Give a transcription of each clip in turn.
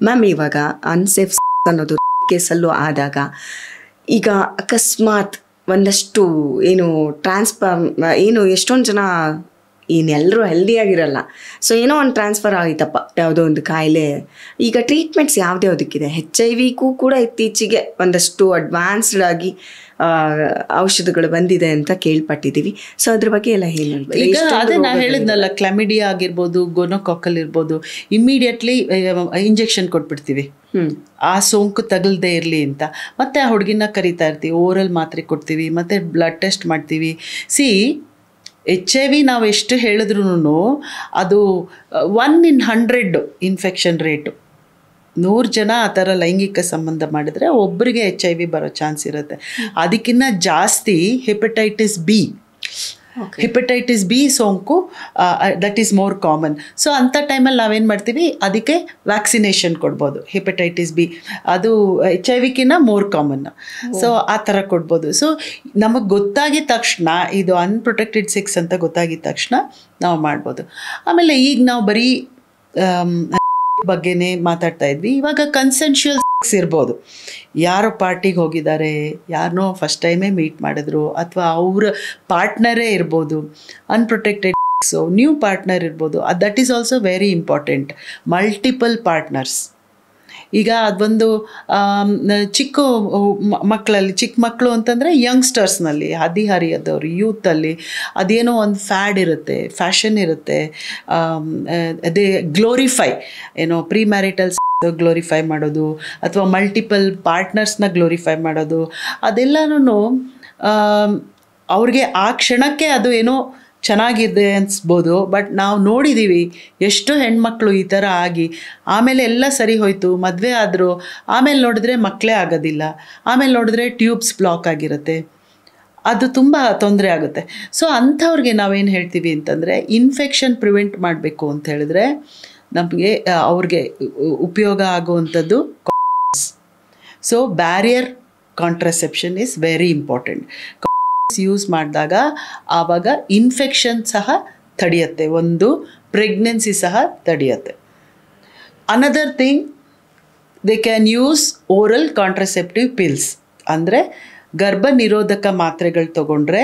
Ma'am, ಇವಾಗ unsafe ಅನ್ನೋದು ಕೇಸಲ್ಲೂ ಆದಾಗ ಈಗ ಅಕಸ್ಮಾತ್ ಒಂದಷ್ಟು ಎಷ್ಟೊಂದು ಜನ ಎಲ್ಲರೂ ಹೆಲ್ದಿಯಾಗಿರಲ್ಲ. ಸೊ ಏನೋ ಒಂದು ಟ್ರಾನ್ಸ್ಫರ್ ಆಯಿತಪ್ಪ ಯಾವುದೋ ಒಂದು ಕಾಯಿಲೆ. ಈಗ ಟ್ರೀಟ್ಮೆಂಟ್ಸ್ ಯಾವುದ್ಯಾವುದಕ್ಕಿದೆ? HIV ಕೂಡ ಇತ್ತೀಚೆಗೆ ಒಂದಷ್ಟು ಅಡ್ವಾನ್ಸ್ಡ್ ಆಗಿ ಔಷಧಗಳು ಬಂದಿದೆ ಅಂತ ಕೇಳ್ಪಟ್ಟಿದ್ದೀವಿ. ಸೊ ಅದ್ರ ಬಗ್ಗೆ ಎಲ್ಲ ಹೇಳಿ. ಈಗ ಅದೇ ನಾ ಹೇಳಿದ್ನಲ್ಲ, ಕ್ಲಾಮಿಡಿಯಾ ಆಗಿರ್ಬೋದು, ಗೋನೋಕಾಕಲ್ ಇರ್ಬೋದು, ಇಮ್ಮಿಡಿಯೇಟ್ಲಿ ಇಂಜೆಕ್ಷನ್ ಕೊಟ್ಬಿಡ್ತೀವಿ ಆ ಸೋಂಕು ತಗಲ್ದೇ ಇರಲಿ ಅಂತ. ಮತ್ತೆ ಆ ಹುಡುಗಿನ ಕರಿತಾ ಇರ್ತೀವಿ, ಓರಲ್ ಮಾತ್ರೆ ಕೊಡ್ತೀವಿ, ಮತ್ತೆ ಬ್ಲಡ್ ಟೆಸ್ಟ್ ಮಾಡ್ತೀವಿ. HIV ನಾವು ಎಷ್ಟು ಹೇಳಿದ್ರೂ ಅದು 1 in 100 ಇನ್ಫೆಕ್ಷನ್ ರೇಟು. 100 ಜನ ಆ ಥರ ಲೈಂಗಿಕ ಸಂಬಂಧ ಮಾಡಿದರೆ ಒಬ್ಬರಿಗೆ HIV ಬರೋ ಚಾನ್ಸ್ ಇರುತ್ತೆ. ಅದಕ್ಕಿಂತ ಜಾಸ್ತಿ ಹೆಪಟೈಟಿಸ್ ಬಿ ಸೋಂಕು that is more common. So ಅಂಥ ಟೈಮಲ್ಲಿ ನಾವೇನು ಮಾಡ್ತೀವಿ, ಅದಕ್ಕೆ ವ್ಯಾಕ್ಸಿನೇಷನ್ ಕೊಡ್ಬೋದು. ಹೆಪಟೈಟಿಸ್ ಬಿ ಅದು HIV ಮೋರ್ ಕಾಮನ್. ಸೊ ಆ ಥರ ಕೊಡ್ಬೋದು. ಸೊ ನಮಗೆ ಗೊತ್ತಾಗಿದ ತಕ್ಷಣ ಇದು ಅನ್ಪ್ರೊಟೆಕ್ಟೆಡ್ ಸೆಕ್ಸ್ ಅಂತ ಗೊತ್ತಾಗಿದ ತಕ್ಷಣ ನಾವು ಮಾಡ್ಬೋದು. ಆಮೇಲೆ ಈಗ ನಾವು ಬರೀ ಬಗ್ಗೆನೇ ಮಾತಾಡ್ತಾ ಇದ್ವಿ. ಇವಾಗ ಕನ್ಸೆನ್ಶುಯಲ್ ಸೆಕ್ಸ್ ಇರ್ಬೋದು. ಯಾರೋ ಪಾರ್ಟಿಗೆ ಹೋಗಿದ್ದಾರೆ, ಯಾರನ್ನೋ ಫಸ್ಟ್ ಟೈಮೇ ಮೀಟ್ ಮಾಡಿದ್ರು, ಅಥವಾ ಅವರ ಪಾರ್ಟ್ನರೇ ಇರ್ಬೋದು. ಅನ್ಪ್ರೊಟೆಕ್ಟೆಡ್ ಸೆಕ್ಸು, ನ್ಯೂ ಪಾರ್ಟ್ನರ್ ಇರ್ಬೋದು. That is also very important. Multiple partners. ಈಗ ಅದೊಂದು ಚಿಕ್ಕ ಮಕ್ಕಳು ಅಂತಂದರೆ ಯಂಗ್ಸ್ಟರ್ಸ್ನಲ್ಲಿ, ಹದಿಹರಿಯದವರು, ಯೂತಲ್ಲಿ ಅದೇನೋ ಒಂದು ಫ್ಯಾಡ್ ಇರುತ್ತೆ, ಫ್ಯಾಷನ್ ಇರುತ್ತೆ. ಅದೇ ಗ್ಲೋರಿಫೈ ಪ್ರೀ ಮ್ಯಾರಿಟಲ್ ಗ್ಲೋರಿಫೈ ಮಾಡೋದು, ಅಥವಾ ಮಲ್ಟಿಪಲ್ ಪಾರ್ಟ್ನರ್ಸ್ನ ಗ್ಲೋರಿಫೈ ಮಾಡೋದು, ಅದೆಲ್ಲನೂ ಅವ್ರಿಗೆ ಆ ಕ್ಷಣಕ್ಕೆ ಅದು ಏನೋ ಚೆನ್ನಾಗಿದೆ ಅನಿಸ್ಬೋದು. ಬಟ್ ನಾವು ನೋಡಿದ್ದೀವಿ ಎಷ್ಟೋ ಹೆಣ್ಮಕ್ಳು ಈ ಥರ ಆಗಿ ಆಮೇಲೆ ಎಲ್ಲ ಸರಿ ಹೋಯಿತು, ಮದುವೆ ಆದರು, ಆಮೇಲೆ ನೋಡಿದ್ರೆ ಮಕ್ಕಳೇ ಆಗೋದಿಲ್ಲ, ಆಮೇಲೆ ನೋಡಿದ್ರೆ ಟ್ಯೂಬ್ಸ್ ಬ್ಲಾಕ್ ಆಗಿರುತ್ತೆ. ಅದು ತುಂಬ ತೊಂದರೆ ಆಗುತ್ತೆ. ಸೊ ಅಂಥವ್ರಿಗೆ ನಾವೇನು ಹೇಳ್ತೀವಿ ಅಂತಂದರೆ, ಇನ್ಫೆಕ್ಷನ್ ಪ್ರಿವೆಂಟ್ ಮಾಡಬೇಕು ಅಂತ ಹೇಳಿದ್ರೆ ನಮಗೆ ಅವ್ರಿಗೆ ಉಪಯೋಗ ಆಗುವಂಥದ್ದು so barrier contraception is very important. Use ಮಾಡಿದಾಗ ಆವಾಗ ಇನ್ಫೆಕ್ಷನ್ ಸಹ ತಡೆಯುತ್ತೆ, ಒಂದು ಪ್ರೆಗ್ನೆನ್ಸಿ ಸಹ ತಡೆಯುತ್ತೆ. Another thing, they can use oral contraceptive pills. ಅಂದರೆ ಗರ್ಭ ನಿರೋಧಕ ಮಾತ್ರೆಗಳು ತಗೊಂಡ್ರೆ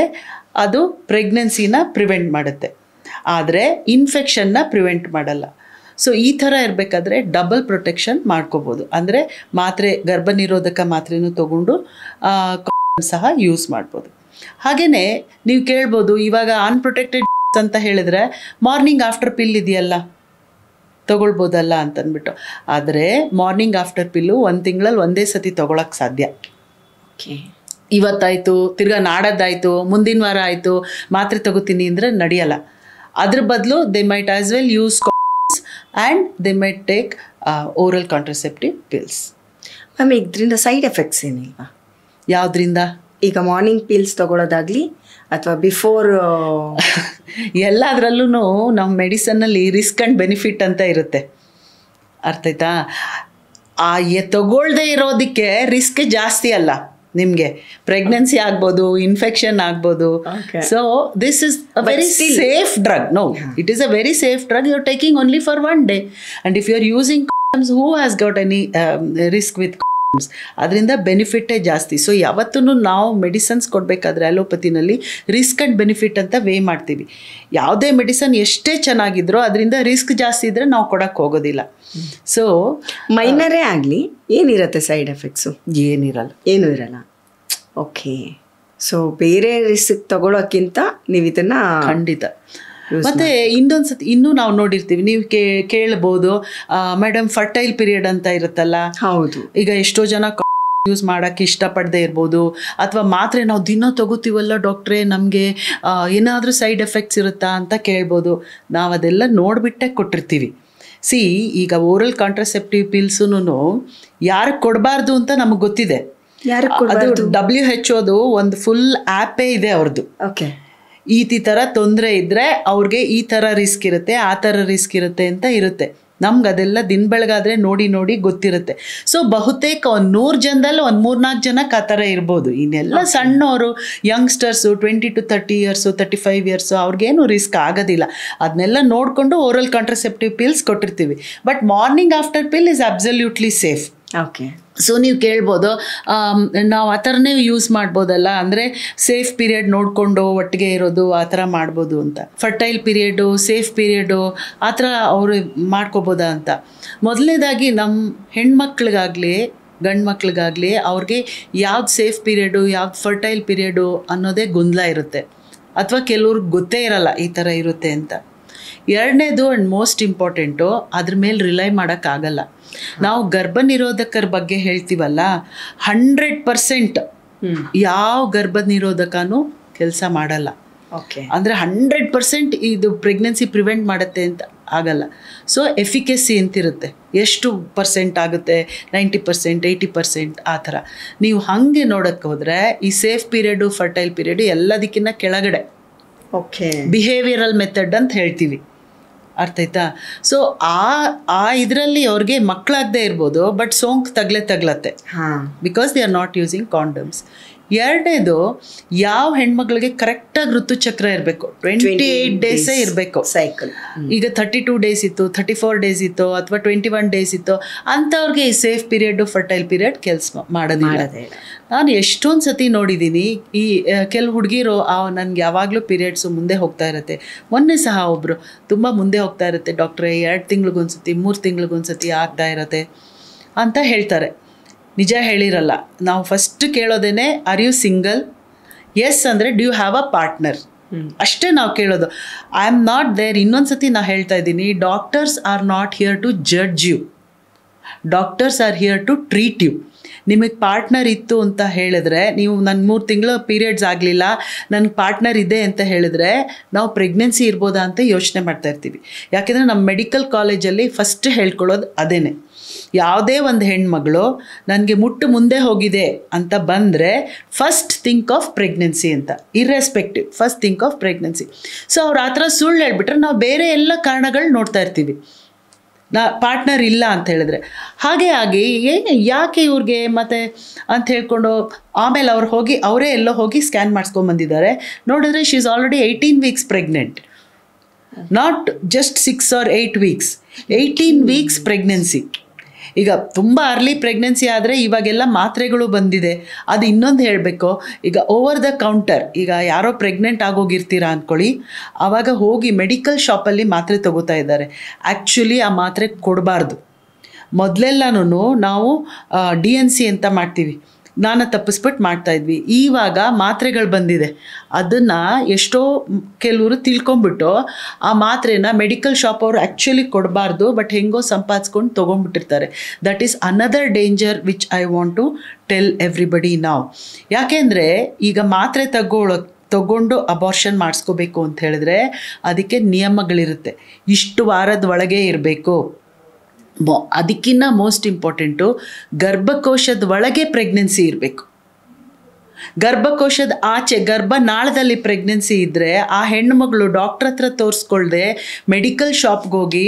ಅದು ಪ್ರೆಗ್ನೆನ್ಸಿನ ಪ್ರಿವೆಂಟ್ ಮಾಡುತ್ತೆ, ಆದರೆ ಇನ್ಫೆಕ್ಷನ್ನ ಪ್ರಿವೆಂಟ್ ಮಾಡಲ್ಲ. ಸೊ ಈ ಥರ ಇರಬೇಕಾದ್ರೆ ಡಬಲ್ ಪ್ರೊಟೆಕ್ಷನ್ ಮಾಡ್ಕೋಬೋದು. ಅಂದರೆ ಗರ್ಭ ನಿರೋಧಕ ಮಾತ್ರೆನೂ ತಗೊಂಡು ಸಹ ಯೂಸ್ ಮಾಡ್ಬೋದು. ಹಾಗೆಯೇ ನೀವು ಕೇಳ್ಬೋದು, ಇವಾಗ ಅನ್ಪ್ರೊಟೆಕ್ಟೆಡ್ ಅಂತ ಹೇಳಿದ್ರೆ ಮಾರ್ನಿಂಗ್ ಆಫ್ಟರ್ ಪಿಲ್ ಇದೆಯಲ್ಲ, ತೊಗೊಳ್ಬೋದಲ್ಲ ಅಂತಂದ್ಬಿಟ್ಟು. ಆದರೆ ಮಾರ್ನಿಂಗ್ ಆಫ್ಟರ್ ಪಿಲ್ಲು 1 ತಿಂಗಳಲ್ಲಿ ಒಂದೇ ಸತಿ ತೊಗೊಳಕ್ಕೆ ಸಾಧ್ಯ. ಇವತ್ತಾಯಿತು, ತಿರ್ಗಾ ನಾಡದ್ದಾಯಿತು, ಮುಂದಿನ ವಾರ ಆಯಿತು, ಮಾತ್ರೆ ತಗೋತೀನಿ ಅಂದರೆ ನಡೆಯಲ್ಲ. ಅದ್ರ ಬದಲು they might as well use and they might take oral contraceptive pills. Ma'am, ಇದರಿಂದ ಸೈಡ್ ಎಫೆಕ್ಟ್ಸ್ ಏನಿಲ್ವಾ? ಯಾವುದರಿಂದ? ಈಗ ಮಾರ್ನಿಂಗ್ ಪಿಲ್ಸ್ ತೊಗೊಳೋದಾಗಲಿ ಅಥವಾ ಬಿಫೋರ್ ಎಲ್ಲದರಲ್ಲೂ ನಮ್ಮ ಮೆಡಿಸನ್ನಲ್ಲಿ ರಿಸ್ಕ್ ಆ್ಯಂಡ್ ಬೆನಿಫಿಟ್ ಅಂತ ಇರುತ್ತೆ. ಅರ್ಥ ಆಯ್ತಾ? ತಗೊಳ್ಳದೆ ಇರೋದಕ್ಕೆ ರಿಸ್ಕ್ ಜಾಸ್ತಿ ಅಲ್ಲ. ನಿಮಗೆ ಪ್ರೆಗ್ನೆನ್ಸಿ ಆಗ್ಬೋದು, ಇನ್ಫೆಕ್ಷನ್ ಆಗ್ಬೋದು. So this is a very safe drug. No, it is a very safe drug. You are taking only for 1 day. And if you are using condoms, who has got any risk with condoms? ಅದರಿಂದ ಬೆನಿಫಿಟ್ಟೇ ಜಾಸ್ತಿ. So ಯಾವತ್ತೂ ನಾವು medicines ಕೊಡಬೇಕಾದ್ರೆ ಅಲೋಪತಿನಲ್ಲಿ risk and benefit ಅಂತ weigh ಮಾಡ್ತೀವಿ. ಯಾವುದೇ ಮೆಡಿಸನ್ ಎಷ್ಟೇ ಚೆನ್ನಾಗಿದ್ರೂ ಅದರಿಂದ ರಿಸ್ಕ್ ಜಾಸ್ತಿ ಇದ್ದರೆ ನಾವು ಕೊಡೋಕ್ಕೆ ಹೋಗೋದಿಲ್ಲ. ಸೊ ಮೈನರೇ ಆಗಲಿ ಏನಿರುತ್ತೆ ಸೈಡ್ ಎಫೆಕ್ಟ್ಸು? ಏನೂ ಇರಲ್ಲ. ಓಕೆ. ಸೊ ಬೇರೆ ರಿಸ್ಕ್ ತಗೊಳ್ಳೋಕ್ಕಿಂತ ನೀವು ಇದನ್ನು ಖಂಡಿತ. ಮತ್ತು ಇನ್ನೊಂದ್ಸತಿ ಇನ್ನೂ ನಾವು ನೋಡಿರ್ತೀವಿ, ನೀವು ಕೇಳ್ಬೋದು, ಮೇಡಮ್ ಫರ್ಟೈಲ್ ಪೀರಿಯಡ್ ಅಂತ ಇರುತ್ತಲ್ಲ. ಹೌದು. ಈಗ ಎಷ್ಟೋ ಜನ ಯೂಸ್ ಮಾಡೋಕ್ಕೆ ಇಷ್ಟಪಡದೇ ಇರ್ಬೋದು, ಅಥವಾ ಮಾತ್ರೆ ನಾವು ದಿನ ತಗೋತೀವಲ್ಲ ಡಾಕ್ಟ್ರೇ, ನಮಗೆ ಏನಾದರೂ ಸೈಡ್ ಎಫೆಕ್ಟ್ಸ್ ಇರುತ್ತಾ ಅಂತ ಕೇಳ್ಬೋದು. ನಾವು ಅದೆಲ್ಲ ನೋಡಿಬಿಟ್ಟೆ ಕೊಟ್ಟಿರ್ತೀವಿ. ಈಗ ಓರಲ್ ಕಾಂಟ್ರಸೆಪ್ಟಿವ್ ಪಿಲ್ಸೂ ಯಾರಿಗೆ ಕೊಡಬಾರ್ದು ಅಂತ ನಮಗೆ ಗೊತ್ತಿದೆ. ಅದು WHO ಒಂದು ಫುಲ್ ಆ್ಯಪೇ ಇದೆ ಅವ್ರದ್ದು. ಓಕೆ. ಈ ಥರ ತೊಂದರೆ ಇದ್ದರೆ ಅವ್ರಿಗೆ ಈ ಥರ ರಿಸ್ಕ್ ಇರುತ್ತೆ, ಆ ಥರ ರಿಸ್ಕ್ ಇರುತ್ತೆ ಅಂತ ಇರುತ್ತೆ. ನಮ್ಗೆ ಅದೆಲ್ಲ ದಿನ ಬೆಳಗಾದರೆ ನೋಡಿ ನೋಡಿ ಗೊತ್ತಿರುತ್ತೆ. ಸೊ ಬಹುತೇಕ ಒಂದು 100 ಜನದಲ್ಲಿ ಒಂದು 3-4 ಜನಕ್ಕೆ ಆ ಥರ ಇರ್ಬೋದು. ಇನ್ನೆಲ್ಲ ಸಣ್ಣವರು ಯಂಗ್ಸ್ಟರ್ಸು 20 to 30 ಇಯರ್ಸು 35 ಇಯರ್ಸು ಅವ್ರಿಗೇನು ರಿಸ್ಕ್ ಆಗೋದಿಲ್ಲ. ಅದನ್ನೆಲ್ಲ ನೋಡಿಕೊಂಡು ಓರಲ್ ಕಾಂಟ್ರಸೆಪ್ಟಿವ್ ಪಿಲ್ಸ್ ಕೊಟ್ಟಿರ್ತೀವಿ. But morning after pill is absolutely safe. Okay. So ನೀವು ಕೇಳ್ಬೋದು ನಾವು ಆ ಥರನೇ ಯೂಸ್ ಮಾಡ್ಬೋದಲ್ಲ, ಅಂದರೆ ಸೇಫ್ ಪೀರಿಯಡ್ ನೋಡಿಕೊಂಡು ಒಟ್ಟಿಗೆ ಇರೋದು ಆ ಥರ ಮಾಡ್ಬೋದು ಅಂತ. ಫರ್ಟೈಲ್ ಪೀರಿಯಡು, ಸೇಫ್ ಪೀರಿಯಡು ಆ ಥರ ಅವರು ಮಾಡ್ಕೋಬೋದಾ ಅಂತ. ಮೊದಲನೇದಾಗಿ ನಮ್ಮ ಹೆಣ್ಮಕ್ಳಿಗಾಗಲಿ ಗಂಡು ಮಕ್ಳಿಗಾಗಲಿ ಅವ್ರಿಗೆ ಯಾವ್ದು ಸೇಫ್ ಪೀರಿಯಡು ಯಾವ್ದು ಫರ್ಟೈಲ್ ಪೀರಿಯಡು ಅನ್ನೋದೇ ಗೊಂದಲ ಇರುತ್ತೆ, ಅಥವಾ ಕೆಲವ್ರಿಗೆ ಗೊತ್ತೇ ಇರಲ್ಲ ಈ ಥರ ಇರುತ್ತೆ ಅಂತ. ಎರಡನೇದು ಆ್ಯಂಡ್ ಮೋಸ್ಟ್ ಇಂಪಾರ್ಟೆಂಟು, ಅದ್ರ ಮೇಲೆ ರಿಲೈ ಮಾಡೋಕ್ಕಾಗಲ್ಲ. ನಾವು ಗರ್ಭನಿರೋಧಕರ ಬಗ್ಗೆ ಹೇಳ್ತೀವಲ್ಲ, 100% ಯಾವ ಗರ್ಭನಿರೋಧಕನೂ ಕೆಲಸ ಮಾಡಲ್ಲ. ಓಕೆ. ಅಂದರೆ 100% ಇದು ಪ್ರೆಗ್ನೆನ್ಸಿ ಪ್ರಿವೆಂಟ್ ಮಾಡುತ್ತೆ ಅಂತ ಆಗಲ್ಲ. ಸೊ ಎಫಿಕೆಸಿ ಅಂತಿರುತ್ತೆ, ಎಷ್ಟು ಪರ್ಸೆಂಟ್ ಆಗುತ್ತೆ, 90%, 80% ಆ ಥರ. ನೀವು ಹಾಗೆ ನೋಡೋಕ್ಕೆ ಹೋದರೆ ಈ ಸೇಫ್ ಪೀರಿಯಡು ಫರ್ಟೈಲ್ ಪೀರಿಯಡು ಎಲ್ಲದಕ್ಕಿಂತ ಕೆಳಗಡೆ. ಓಕೆ. ಬಿಹೇವಿಯರಲ್ ಮೆಥಡ್ ಅಂತ ಹೇಳ್ತೀವಿ, ಅರ್ಥ ಆಯ್ತಾ? ಸೊ ಆ ಇದರಲ್ಲಿ ಅವ್ರಿಗೆ ಮಕ್ಕಳಾಗದೇ ಇರ್ಬೋದು, ಬಟ್ ಸೋಂಕು ತಗ್ಲತ್ತೆ, because they are not using condoms. ಎರಡನೇದು, ಯಾವ ಹೆಣ್ಮಕ್ಳಿಗೆ ಕರೆಕ್ಟಾಗಿ ಋತುಚಕ್ರ ಇರಬೇಕು, 28 ಡೇಸೇ ಇರಬೇಕು ಸೈಕಲ್. ಈಗ 32 ಡೇಸ್ ಇತ್ತು, 34 ಡೇಸ್ ಇತ್ತು, ಅಥವಾ 21 ಡೇಸ್ ಇತ್ತು, ಅಂಥವ್ರಿಗೆ ಈ ಸೇಫ್ ಪೀರಿಯಡ್ ಫರ್ಟೈಲ್ ಪೀರಿಯಡ್ ಕೆಲಸ ಮಾಡೋದಿಲ್ಲ. ನಾನು ಎಷ್ಟೊಂದು ಸತಿ ನೋಡಿದ್ದೀನಿ, ಈ ಕೆಲವು ಹುಡುಗಿರು ನನಗೆ ಯಾವಾಗಲೂ ಪೀರಿಯಡ್ಸು ಮುಂದೆ ಹೋಗ್ತಾ ಇರುತ್ತೆ. ಮೊನ್ನೆ ಸಹ ಒಬ್ಬರು ತುಂಬ ಮುಂದೆ ಹೋಗ್ತಾ ಇರುತ್ತೆ ಡಾಕ್ಟ್ರೇ, 2 ತಿಂಗಳಿಗೊಂದ್ಸತಿ 3 ತಿಂಗಳಿಗೊಂದ್ಸತಿ ಆಗ್ತಾ ಇರತ್ತೆ ಅಂತ ಹೇಳ್ತಾರೆ. ನಿಜ ಹೇಳಿರಲ್ಲ. ನಾವು ಫಸ್ಟ್ ಕೇಳೋದೇನೆ, ಆರ್ ಯು ಸಿಂಗಲ್? ಎಸ್ ಅಂದರೆ ಡ್ಯೂ ಹ್ಯಾವ್ ಅ ಪಾರ್ಟ್ನರ್, ಅಷ್ಟೇ ನಾವು ಕೇಳೋದು. I am not there. ಇನ್ನೊಂದು ಸತಿ ನಾನು ಹೇಳ್ತಾ ಇದ್ದೀನಿ, doctors are not here to judge you, doctors are here to treat you. ನಿಮಗೆ ಪಾರ್ಟ್ನರ್ ಇತ್ತು ಅಂತ ಹೇಳಿದ್ರೆ, ನೀವು ನನ್ನ 3 ತಿಂಗಳು ಪೀರಿಯಡ್ಸ್ ಆಗಲಿಲ್ಲ, ನನ್ನ ಪಾರ್ಟ್ನರ್ ಇದೆ ಅಂತ ಹೇಳಿದ್ರೆ, ನಾವು ಪ್ರೆಗ್ನೆನ್ಸಿ ಇರ್ಬೋದಾ ಅಂತ ಯೋಚನೆ ಮಾಡ್ತಾ ಇರ್ತೀವಿ. ಯಾಕೆಂದರೆ ನಮ್ಮ ಮೆಡಿಕಲ್ ಕಾಲೇಜಲ್ಲಿ ಫಸ್ಟ್ ಹೇಳ್ಕೊಳ್ಳೋದು ಅದೇನೆ. ಯಾವುದೇ ಒಂದು ಹೆಣ್ಮಗಳು ನನಗೆ ಮುಟ್ಟು ಮುಂದೆ ಹೋಗಿದೆ ಅಂತ ಬಂದರೆ ಫಸ್ಟ್ ಥಿಂಕ್ ಆಫ್ ಪ್ರೆಗ್ನೆನ್ಸಿ ಅಂತ, irrespective, first think of pregnancy. So ಅವ್ರು ಆ ಥರ ಸುಳ್ಳು ಹೇಳ್ಬಿಟ್ರೆ ನಾವು ಬೇರೆ ಎಲ್ಲ ಕಾರಣಗಳು ನೋಡ್ತಾ ಇರ್ತೀವಿ, ಪಾರ್ಟ್ನರ್ ಇಲ್ಲ ಅಂತ ಹೇಳಿದ್ರೆ. ಹಾಗೆ ಆಗಿ ಯಾಕೆ ಇವ್ರಿಗೆ ಮತ್ತೆ ಅಂತ ಹೇಳ್ಕೊಂಡು ಆಮೇಲೆ ಅವ್ರು ಹೋಗಿ ಅವರೇ ಎಲ್ಲೋ ಹೋಗಿ ಸ್ಕ್ಯಾನ್ ಮಾಡಿಸ್ಕೊಂಬಂದಿದ್ದಾರೆ. ನೋಡಿದ್ರೆ she is already 18 weeks pregnant, not just 6 or 8 weeks, 18 weeks pregnancy. ಈಗ ತುಂಬ ಅರ್ಲಿ ಪ್ರೆಗ್ನೆನ್ಸಿ ಆದರೆ ಇವಾಗೆಲ್ಲ ಮಾತ್ರೆಗಳು ಬಂದಿದೆ. ಅದು ಇನ್ನೊಂದು ಹೇಳಬೇಕು, ಈಗ ಓವರ್ ದ ಕೌಂಟರ್, ಈಗ ಯಾರೋ ಪ್ರೆಗ್ನೆಂಟ್ ಆಗೋಗಿರ್ತೀರಾ ಅಂದ್ಕೊಳ್ಳಿ, ಆವಾಗ ಹೋಗಿ ಮೆಡಿಕಲ್ ಶಾಪಲ್ಲಿ ಮಾತ್ರೆ ತೊಗೋತಾ ಇದ್ದಾರೆ. ಆ್ಯಕ್ಚುಲಿ ಆ ಮಾತ್ರೆ ಕೊಡಬಾರ್ದು. ಮೊದಲೆಲ್ಲನೂ ನಾವು DNC ಅಂತ ಮಾಡ್ತೀವಿ, ಜ್ಞಾನ ತಪ್ಪಿಸ್ಬಿಟ್ಟು ಮಾಡ್ತಾಯಿದ್ವಿ. ಇವಾಗ ಮಾತ್ರೆಗಳು ಬಂದಿದೆ, ಅದನ್ನು ಎಷ್ಟೋ ಕೆಲವರು ತಿಳ್ಕೊಂಬಿಟ್ಟು ಆ ಮಾತ್ರೆನ ಮೆಡಿಕಲ್ ಶಾಪ್ ಅವರು ಆ್ಯಕ್ಚುಲಿ ಕೊಡಬಾರ್ದು, ಬಟ್ ಹೆಂಗೋ ಸಂಪಾದಿಸ್ಕೊಂಡು ತೊಗೊಂಡ್ಬಿಟ್ಟಿರ್ತಾರೆ. That is another danger which I want to tell everybody ನಾವ್. ಯಾಕೆಂದರೆ ಈಗ ಮಾತ್ರೆ ತಗೊಂಡು ಅಬಾರ್ಷನ್ ಮಾಡಿಸ್ಕೋಬೇಕು ಅಂತ ಹೇಳಿದ್ರೆ ಅದಕ್ಕೆ ನಿಯಮಗಳಿರುತ್ತೆ. ಇಷ್ಟು ವಾರದ ಒಳಗೆ ಇರಬೇಕು. ಅದಕ್ಕಿಂತ ಮೋಸ್ಟ್ ಇಂಪಾರ್ಟೆಂಟು, ಗರ್ಭಕೋಶದ ಒಳಗೆ ಪ್ರೆಗ್ನೆನ್ಸಿ ಇರಬೇಕು. ಗರ್ಭಕೋಶದ ಆಚೆ ಗರ್ಭನಾಳದಲ್ಲಿ ಪ್ರೆಗ್ನೆನ್ಸಿ ಇದ್ದರೆ ಆ ಹೆಣ್ಣುಮಗಳು ಡಾಕ್ಟ್ರ್ ಹತ್ರ ತೋರಿಸ್ಕೊಳ್ದೆ ಮೆಡಿಕಲ್ ಶಾಪ್ಗೆ ಹೋಗಿ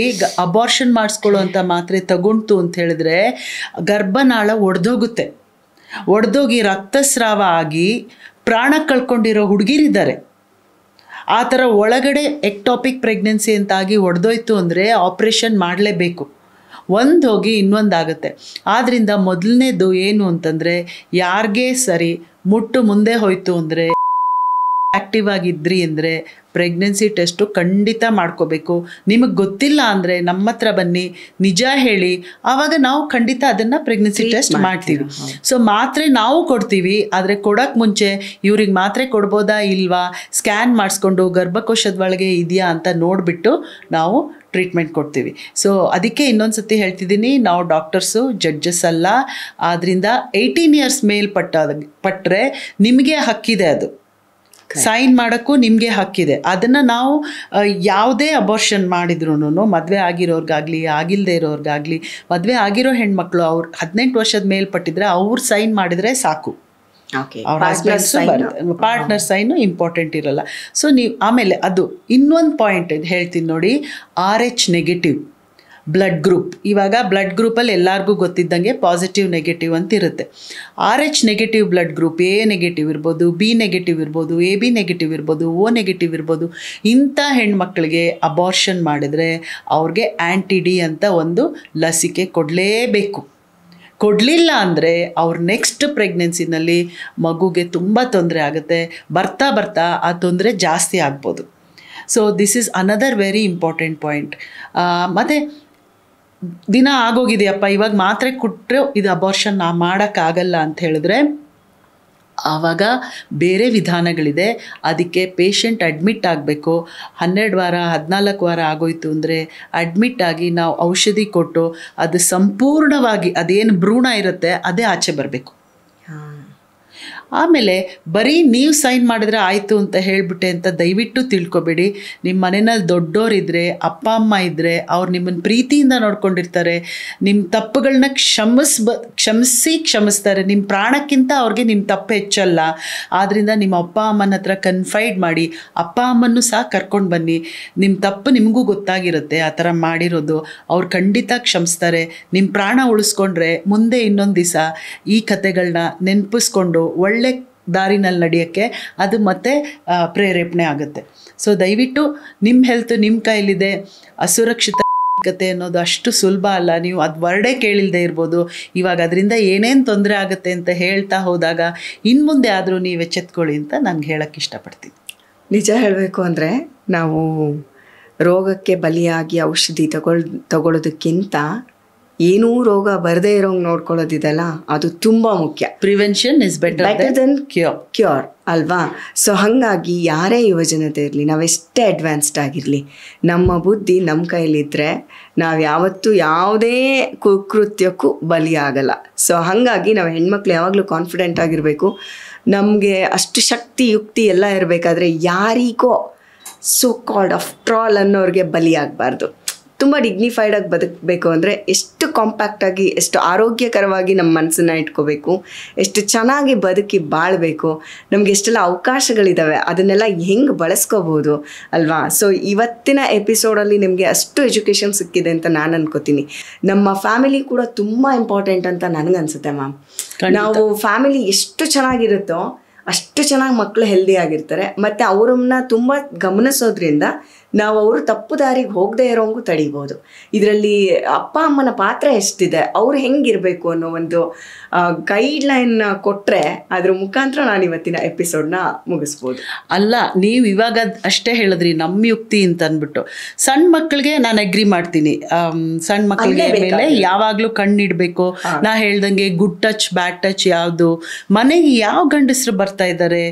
ಅಬಾರ್ಷನ್ ಮಾಡಿಸ್ಕೊಳ್ಳೋವಂಥ ಮಾತ್ರೆ ತಗೊಂಡು ಅಂತ ಹೇಳಿದ್ರೆ ಗರ್ಭನಾಳ ಒಡೆದೋಗುತ್ತೆ. ಒಡೆದೋಗಿ ರಕ್ತಸ್ರಾವ ಆಗಿ ಪ್ರಾಣ ಕಳ್ಕೊಂಡಿರೋ ಹುಡುಗಿರಿದ್ದಾರೆ. ಆ ಥರ ಒಳಗಡೆ ಎಕ್ಟಾಪಿಕ್ ಪ್ರೆಗ್ನೆನ್ಸಿ ಅಂತಾಗಿ ಒಡೆದೋಯ್ತು ಅಂದರೆ ಆಪ್ರೇಷನ್ ಮಾಡಲೇಬೇಕು. ಒಂದು ಹೋಗಿ ಇನ್ನೊಂದಾಗುತ್ತೆ. ಆದ್ದರಿಂದ ಮೊದಲನೇದು ಏನು ಅಂತಂದರೆ, ಯಾರಿಗೇ ಸರಿ ಮುಟ್ಟು ಮುಂದೆ ಹೋಯ್ತು ಅಂದರೆ, ಆ್ಯಕ್ಟಿವ್ ಆಗಿದ್ರಿ ಅಂದರೆ ಪ್ರೆಗ್ನೆನ್ಸಿ ಟೆಸ್ಟು ಖಂಡಿತ ಮಾಡ್ಕೋಬೇಕು. ನಿಮಗೆ ಗೊತ್ತಿಲ್ಲ ಅಂದರೆ ನಮ್ಮ ಹತ್ರ ಬನ್ನಿ, ನಿಜ ಹೇಳಿ, ಆವಾಗ ನಾವು ಖಂಡಿತ ಅದನ್ನು ಪ್ರೆಗ್ನೆನ್ಸಿ ಟೆಸ್ಟ್ ಮಾಡ್ತೀವಿ. ಸೊ ಮಾತ್ರೆ ನಾವು ಕೊಡ್ತೀವಿ, ಆದರೆ ಕೊಡೋಕ್ಕೆ ಮುಂಚೆ ಇವ್ರಿಗೆ ಮಾತ್ರೆ ಕೊಡ್ಬೋದಾ ಇಲ್ವಾ, ಸ್ಕ್ಯಾನ್ ಮಾಡಿಸ್ಕೊಂಡು ಗರ್ಭಕೋಶದ ಒಳಗೆ ಇದೆಯಾ ಅಂತ ನೋಡಿಬಿಟ್ಟು ನಾವು ಟ್ರೀಟ್ಮೆಂಟ್ ಕೊಡ್ತೀವಿ. ಸೊ ಅದಕ್ಕೆ ಇನ್ನೊಂದು ಸತಿ ಹೇಳ್ತಿದ್ದೀನಿ, ನಾವು ಡಾಕ್ಟರ್ಸು ಜಡ್ಜಸ್ ಅಲ್ಲ. ಆದ್ದರಿಂದ 18 ಇಯರ್ಸ್ ಮೇಲ್ಪಟ್ಟರೆ ನಿಮಗೆ ಹಕ್ಕಿದೆ, ಅದು ಸೈನ್ ಮಾಡೋಕ್ಕೂ ನಿಮಗೆ ಹಕ್ಕಿದೆ. ಅದನ್ನು ನಾವು ಯಾವುದೇ ಅಬಾರ್ಷನ್ ಮಾಡಿದ್ರೂ, ಮದುವೆ ಆಗಿರೋರ್ಗಾಗಲಿ ಆಗಿಲ್ಲದೆ ಇರೋರ್ಗಾಗಲಿ, ಮದುವೆ ಆಗಿರೋ ಹೆಣ್ಮಕ್ಳು ಅವ್ರು 18 ವರ್ಷದ ಮೇಲ್ಪಟ್ಟಿದ್ರೆ ಅವ್ರು ಸೈನ್ ಮಾಡಿದರೆ ಸಾಕು. ಅವ್ರ ಪಾರ್ಟ್ನರ್ ಸೈನು ಇಂಪಾರ್ಟೆಂಟ್ ಇರಲ್ಲ. ಸೊ ನೀವು ಆಮೇಲೆ ಅದು ಇನ್ನೊಂದು ಪಾಯಿಂಟ್ ಹೇಳ್ತೀನಿ ನೋಡಿ, RH ನೆಗೆಟಿವ್. Blood group. ಇವಾಗ ಬ್ಲಡ್ ಗ್ರೂಪಲ್ಲಿ ಎಲ್ಲರಿಗೂ ಗೊತ್ತಿದ್ದಂಗೆ ಪಾಸಿಟಿವ್ ನೆಗೆಟಿವ್ ಅಂತ ಇರುತ್ತೆ. RH negative blood group, A negative ಇರ್ಬೋದು, B ನೆಗೆಟಿವ್ ಇರ್ಬೋದು, AB ನೆಗೆಟಿವ್ ಇರ್ಬೋದು, O ನೆಗೆಟಿವ್ ಇರ್ಬೋದು. ಇಂಥ ಹೆಣ್ಮಕ್ಳಿಗೆ ಅಬಾರ್ಷನ್ ಮಾಡಿದರೆ ಅವ್ರಿಗೆ ಆ್ಯಂಟಿ-D ಅಂತ ಒಂದು ಲಸಿಕೆ ಕೊಡಲೇಬೇಕು. ಕೊಡಲಿಲ್ಲ ಅಂದರೆ ಅವ್ರ ನೆಕ್ಸ್ಟ್ ಪ್ರೆಗ್ನೆನ್ಸಿನಲ್ಲಿ ಮಗುಗೆ ತುಂಬ ತೊಂದರೆ ಆಗುತ್ತೆ. ಬರ್ತಾ ಬರ್ತಾ ಆ ತೊಂದರೆ ಜಾಸ್ತಿ ಆಗ್ಬೋದು. So this is another very important point. ಮತ್ತು ದಿನ ಆಗೋಗಿದೆಯಪ್ಪ, ಇವಾಗ ಮಾತ್ರೆ ಕೊಟ್ಟರೆ ಇದು ಅಬಾರ್ಷನ್ ಮಾಡೋಕ್ಕಾಗಲ್ಲ ಅಂತ ಹೇಳಿದ್ರೆ ಆವಾಗ ಬೇರೆ ವಿಧಾನಗಳಿದೆ. ಅದಕ್ಕೆ ಪೇಷಂಟ್ ಅಡ್ಮಿಟ್ ಆಗಬೇಕು. 12 ವಾರ 14 ವಾರ ಆಗೋಯ್ತು ಅಂದರೆ ಅಡ್ಮಿಟ್ ಆಗಿ ನಾವು ಔಷಧಿ ಕೊಟ್ಟು ಅದು ಸಂಪೂರ್ಣವಾಗಿ ಅದೇನು ಭ್ರೂಣ ಇರುತ್ತೆ ಅದೇ ಆಚೆ ಬರಬೇಕು. ಆಮೇಲೆ ಬರೀ ನೀವು ಸೈನ್ ಮಾಡಿದ್ರೆ ಆಯಿತು ಅಂತ ಹೇಳಿಬಿಟ್ಟೆ ಅಂತ ದಯವಿಟ್ಟು ತಿಳ್ಕೊಬೇಡಿ. ನಿಮ್ಮ ಮನೆಯಲ್ಲಿ ದೊಡ್ಡೋರಿದ್ದರೆ, ಅಪ್ಪ ಅಮ್ಮ ಇದ್ದರೆ, ಅವ್ರು ನಿಮ್ಮನ್ನು ಪ್ರೀತಿಯಿಂದ ನೋಡ್ಕೊಂಡಿರ್ತಾರೆ. ನಿಮ್ಮ ತಪ್ಪುಗಳನ್ನ ಕ್ಷಮಿಸ್ತಾರೆ. ನಿಮ್ಮ ಪ್ರಾಣಕ್ಕಿಂತ ಅವ್ರಿಗೆ ನಿಮ್ಮ ತಪ್ಪು ಹೆಚ್ಚಲ್ಲ. ಆದ್ದರಿಂದ ನಿಮ್ಮ ಅಪ್ಪ ಅಮ್ಮನ ಹತ್ರ ಕನ್ಫೈಡ್ ಮಾಡಿ, ಅಪ್ಪ ಅಮ್ಮನೂ ಸಹ ಕರ್ಕೊಂಡು ಬನ್ನಿ. ನಿಮ್ಮ ತಪ್ಪು ನಿಮಗೂ ಗೊತ್ತಾಗಿರುತ್ತೆ ಆ ಥರ ಮಾಡಿರೋದು. ಅವ್ರು ಖಂಡಿತ ಕ್ಷಮಿಸ್ತಾರೆ. ನಿಮ್ಮ ಪ್ರಾಣ ಉಳಿಸ್ಕೊಂಡ್ರೆ ಮುಂದೆ ಇನ್ನೊಂದು ದಿವಸ ಈ ಕಥೆಗಳನ್ನ ನೆನಪಿಸ್ಕೊಂಡು ಒಳ್ಳೆ ದಾರಿನಲ್ಲಿ ನಡೆಯೋಕ್ಕೆ ಅದು ಮತ್ತೆ ಪ್ರೇರೇಪಣೆ ಆಗುತ್ತೆ. ಸೊ ದಯವಿಟ್ಟು ನಿಮ್ಮ ಹೆಲ್ತ್ ನಿಮ್ಮ ಕೈಲಿದೆ. ಅಸುರಕ್ಷಿತತೆ ಅನ್ನೋದು ಅಷ್ಟು ಸುಲಭ ಅಲ್ಲ. ನೀವು ಅದು ವರ್ಡೇ ಕೇಳಿಲ್ಲದೆ ಇರ್ಬೋದು. ಇವಾಗ ಅದರಿಂದ ಏನೇನು ತೊಂದರೆ ಆಗುತ್ತೆ ಅಂತ ಹೇಳ್ತಾ ಹೋದಾಗ ಇನ್ನು ಮುಂದೆ ಆದರೂ ನೀವು ಎಚ್ಚೆತ್ಕೊಳ್ಳಿ ಅಂತ ನಾನು ಹೇಳೋಕ್ಕೆ ಇಷ್ಟಪಡ್ತೀನಿ. ನಿಜ ಹೇಳಬೇಕು ಅಂದರೆ ನಾವು ರೋಗಕ್ಕೆ ಬಲಿಯಾಗಿ ಔಷಧಿ ತಗೊಳ್ಳೋದಕ್ಕಿಂತ ಏನೂ ರೋಗ ಬರದೇ ಇರೋಂಗೆ ನೋಡ್ಕೊಳ್ಳೋದಿದೆಲ್ಲ ಅದು ತುಂಬ ಮುಖ್ಯ. Prevention is better then cure ಅಲ್ವಾ? ಸೊ ಹಾಗಾಗಿ ಯಾರೇ ಯುವಜನತೆ ಇರಲಿ, ನಾವೆಷ್ಟೇ ಅಡ್ವಾನ್ಸ್ಡ್ ಆಗಿರಲಿ, ನಮ್ಮ ಬುದ್ಧಿ ನಮ್ಮ ಕೈಲಿದ್ದರೆ ನಾವು ಯಾವತ್ತೂ ಯಾವುದೇ ಕುಕೃತ್ಯಕ್ಕೂ ಬಲಿಯಾಗಲ್ಲ. ಸೊ ಹಾಗಾಗಿ ನಾವು ಹೆಣ್ಮಕ್ಳು ಯಾವಾಗಲೂ ಕಾನ್ಫಿಡೆಂಟ್ ಆಗಿರಬೇಕು. ನಮಗೆ ಅಷ್ಟು ಶಕ್ತಿ ಯುಕ್ತಿ ಎಲ್ಲ ಇರಬೇಕಾದ್ರೆ ಯಾರಿಗೋ ಸೋ ಕಾಲ್ಡ್ ಆಫ್ಟ್ರಾಲ್ ಅನ್ನೋರಿಗೆ ಬಲಿಯಾಗಬಾರ್ದು. ತುಂಬ ಡಿಗ್ನಿಫೈಡಾಗಿ ಬದುಕಬೇಕು ಅಂದರೆ ಎಷ್ಟು ಕಾಂಪ್ಯಾಕ್ಟಾಗಿ, ಎಷ್ಟು ಆರೋಗ್ಯಕರವಾಗಿ ನಮ್ಮ ಮನಸ್ಸನ್ನು ಇಟ್ಕೋಬೇಕು, ಎಷ್ಟು ಚೆನ್ನಾಗಿ ಬದುಕಿ ಬಾಳಬೇಕು, ನಮಗೆ ಎಷ್ಟೆಲ್ಲ ಅವಕಾಶಗಳಿದ್ದಾವೆ, ಅದನ್ನೆಲ್ಲ ಹೆಂಗೆ ಬಳಸ್ಕೋಬೋದು ಅಲ್ವಾ? ಸೊ ಇವತ್ತಿನ ಎಪಿಸೋಡಲ್ಲಿ ನಿಮಗೆ ಅಷ್ಟು ಎಜುಕೇಷನ್ ಸಿಕ್ಕಿದೆ ಅಂತ ನಾನು ಅನ್ಕೋತೀನಿ. ನಮ್ಮ ಫ್ಯಾಮಿಲಿ ಕೂಡ ತುಂಬ ಇಂಪಾರ್ಟೆಂಟ್ ಅಂತ ನನಗನ್ಸುತ್ತೆ ಮ್ಯಾಮ್. ನಾವು ಫ್ಯಾಮಿಲಿ ಎಷ್ಟು ಚೆನ್ನಾಗಿರುತ್ತೋ ಅಷ್ಟು ಚೆನ್ನಾಗಿ ಮಕ್ಕಳು ಹೆಲ್ದಿ ಆಗಿರ್ತಾರೆ. ಮತ್ತು ಅವರನ್ನ ತುಂಬ ಗಮನಿಸೋದ್ರಿಂದ ನಾವು ಅವರು ತಪ್ಪು ದಾರಿಗೆ ಹೋಗದೆ ಇರೋಂಗೂ ತಡಿಬೋದು. ಇದರಲ್ಲಿ ಅಪ್ಪ ಅಮ್ಮನ ಪಾತ್ರ ಎಷ್ಟಿದೆ, ಅವ್ರು ಹೆಂಗಿರಬೇಕು ಅನ್ನೋ ಒಂದು ಗೈಡ್ಲೈನ್ ಕೊಟ್ಟರೆ ಅದ್ರ ಮುಖಾಂತರ ನಾನು ಇವತ್ತಿನ ಎಪಿಸೋಡ್ನ ಮುಗಿಸ್ಬೋದು. ಅಲ್ಲ, ನೀವು ಇವಾಗ ಅಷ್ಟೇ ಹೇಳಿದ್ರಿ ನಮ್ಮ ಯುಕ್ತಿ ಅಂತ ಅಂದ್ಬಿಟ್ಟು. ಸಣ್ಣ ಮಕ್ಕಳಿಗೆ ನಾನು ಅಗ್ರಿ ಮಾಡ್ತೀನಿ. ಸಣ್ಣ ಮಕ್ಕಳಿಗೆ ಮೇಲೆ ಯಾವಾಗಲೂ ಕಣ್ಣಿಡಬೇಕು. ನಾ ಹೇಳ್ದಂಗೆ ಗುಡ್ ಟಚ್ ಬ್ಯಾಡ್ ಟಚ್ ಯಾವುದು, ಮನೆಗೆ ಯಾವ ಗಂಡಸರು ಬರ್ತಾ ಇದ್ದಾರೆ,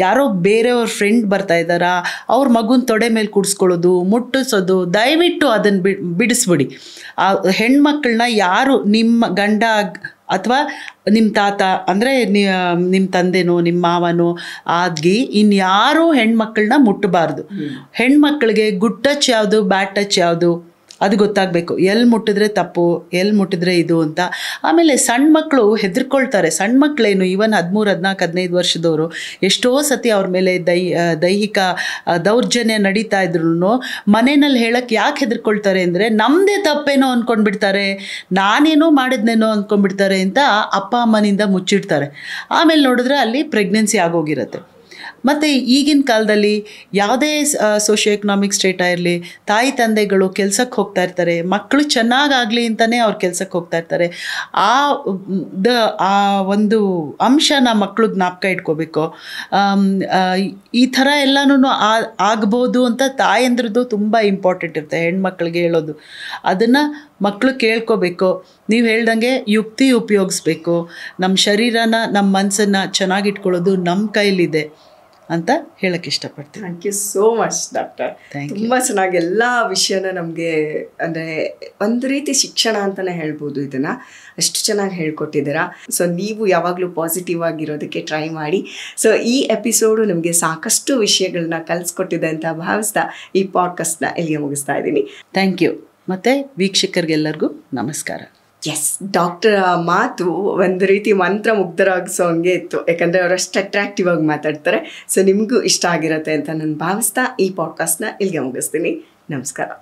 ಯಾರೋ ಬೇರೆಯವ್ರ ಫ್ರೆಂಡ್ ಬರ್ತಾ ಇದ್ದಾರಾ, ಅವ್ರ ಮಗುನ ತೊಡೆ ಮೇಲೆ ಕೂಡಿಸ್ಕೊಳ್ಳೋದು, ಮುಟ್ಟಿಸೋದು, ದಯವಿಟ್ಟು ಅದನ್ನು ಬಿಡಿಸ್ಬಿಡಿ. ಆ ಹೆಣ್ಮಕ್ಳನ್ನ ಯಾರು ನಿಮ್ಮ ಗಂಡ ಅಥವಾ ನಿಮ್ಮ ತಾತ ಅಂದರೆ ನಿಮ್ಮ ತಂದೆನೋ ನಿಮ್ಮ ಮಾವನೋ ಆಗಿ ಇನ್ಯಾರೂ ಹೆಣ್ಮಕ್ಳನ್ನ ಮುಟ್ಟಬಾರ್ದು. ಹೆಣ್ಮಕ್ಳಿಗೆ ಗುಡ್ ಟಚ್ ಯಾವುದು ಬ್ಯಾಡ್ ಟಚ್ ಯಾವುದು ಅದು ಗೊತ್ತಾಗಬೇಕು. ಎಲ್ಲಿ ಮುಟ್ಟಿದ್ರೆ ತಪ್ಪು, ಎಲ್ಲಿ ಮುಟ್ಟಿದ್ರೆ ಇದು ಅಂತ. ಆಮೇಲೆ ಸಣ್ಣ ಮಕ್ಕಳು ಹೆದರ್ಕೊಳ್ತಾರೆ. ಸಣ್ಣ ಮಕ್ಕಳೇನು ಈವನ್ 13, 14, 15 ವರ್ಷದವರು ಎಷ್ಟೋ ಸತಿ ಅವ್ರ ಮೇಲೆ ದೈಹಿಕ ದೌರ್ಜನ್ಯ ನಡೀತಾ ಇದ್ರು ಮನೆಯಲ್ಲಿ ಹೇಳಕ್ಕೆ ಯಾಕೆ ಹೆದರ್ಕೊಳ್ತಾರೆ ಅಂದರೆ ನಮ್ಮದೇ ತಪ್ಪೇನೋ ಅಂದ್ಕೊಂಡ್ಬಿಡ್ತಾರೆ, ನಾನೇನೋ ಮಾಡಿದ್ನೇನೋ ಅಂದ್ಕೊಂಡ್ಬಿಡ್ತಾರೆ ಅಂತ ಅಪ್ಪ ಅಮ್ಮನಿಂದ ಮುಚ್ಚಿಡ್ತಾರೆ. ಆಮೇಲೆ ನೋಡಿದ್ರೆ ಅಲ್ಲಿ ಪ್ರೆಗ್ನೆನ್ಸಿ ಆಗೋಗಿರುತ್ತೆ. ಮತ್ತು ಈಗಿನ ಕಾಲದಲ್ಲಿ ಯಾವುದೇ ಸೋಷಿಯೋ ಎಕನಾಮಿಕ್ ಸ್ಟೇಟ್ ಇರಲಿ, ತಾಯಿ ತಂದೆಗಳು ಕೆಲಸಕ್ಕೆ ಹೋಗ್ತಾ ಇರ್ತಾರೆ. ಮಕ್ಕಳು ಚೆನ್ನಾಗಾಗಲಿ ಅಂತಲೇ ಅವ್ರು ಕೆಲಸಕ್ಕೆ ಹೋಗ್ತಾ ಇರ್ತಾರೆ. ಆ ಒಂದು ಅಂಶನ ಮಕ್ಕಳು ಜ್ಞಾಪಕ ಇಟ್ಕೋಬೇಕು. ಈ ಥರ ಎಲ್ಲನೂ ಆಗ್ಬೋದು ಅಂತ ತಾಯಂದ್ರದ್ದು ತುಂಬ ಇಂಪಾರ್ಟೆಂಟ್ ಇರುತ್ತೆ. ಹೆಣ್ಮಕ್ಳಿಗೆ ಹೇಳೋದು ಅದನ್ನು ಮಕ್ಕಳು ಕೇಳ್ಕೋಬೇಕು. ನೀವು ಹೇಳ್ದಂಗೆ ಯುಕ್ತಿ ಉಪಯೋಗಿಸ್ಬೇಕು. ನಮ್ಮ ಶರೀರನ ನಮ್ಮ ಮನಸ್ಸನ್ನು ಚೆನ್ನಾಗಿಟ್ಕೊಳ್ಳೋದು ನಮ್ಮ ಕೈಲಿದೆ ಅಂತ ಹೇಳಕ್ಕೆ ಇಷ್ಟಪಡ್ತೀನಿ. Thank you so much doctor. ತುಂಬ ಚೆನ್ನಾಗಿ ಎಲ್ಲ ವಿಷಯನ ನಮಗೆ ಅಂದರೆ ಒಂದು ರೀತಿ ಶಿಕ್ಷಣ ಅಂತಲೇ ಹೇಳ್ಬೋದು ಇದನ್ನು. ಅಷ್ಟು ಚೆನ್ನಾಗಿ ಹೇಳ್ಕೊಟ್ಟಿದ್ದೀರಾ. ಸೊ ನೀವು ಯಾವಾಗಲೂ ಪಾಸಿಟಿವ್ ಆಗಿರೋದಕ್ಕೆ ಟ್ರೈ ಮಾಡಿ. ಸೊ ಈ ಎಪಿಸೋಡು ನಿಮಗೆ ಸಾಕಷ್ಟು ವಿಷಯಗಳನ್ನ ಕಲಿಸ್ಕೊಟ್ಟಿದೆ ಅಂತ ಭಾವಿಸ್ತಾ ಈ ಪಾಡ್ಕಾಸ್ಟ್ನ ಇಲ್ಲಿಗೆ ಮುಗಿಸ್ತಾ ಇದ್ದೀನಿ. Thank you. ಮತ್ತು ವೀಕ್ಷಕರಿಗೆಲ್ಲರಿಗೂ ನಮಸ್ಕಾರ. ಎಸ್, ಡಾಕ್ಟರ್ ಮಾತು ಒಂದು ರೀತಿ ಮಂತ್ರ ಮುಗ್ಧರಾಗಿಸೋ ಹಂಗೆ ಇತ್ತು. ಯಾಕಂದರೆ ಅವರಷ್ಟು ಅಟ್ರಾಕ್ಟಿವ್ ಆಗಿ ಮಾತಾಡ್ತಾರೆ. ಸೊ ನಿಮಗೂ ಇಷ್ಟ ಆಗಿರುತ್ತೆ ಅಂತ ನಾನು ಭಾವಿಸ್ತಾ ಈ ಪಾಡ್ಕಾಸ್ಟ್ನ ಇಲ್ಲಿಗೆ ಮುಗಿಸ್ತೀನಿ. ನಮಸ್ಕಾರ.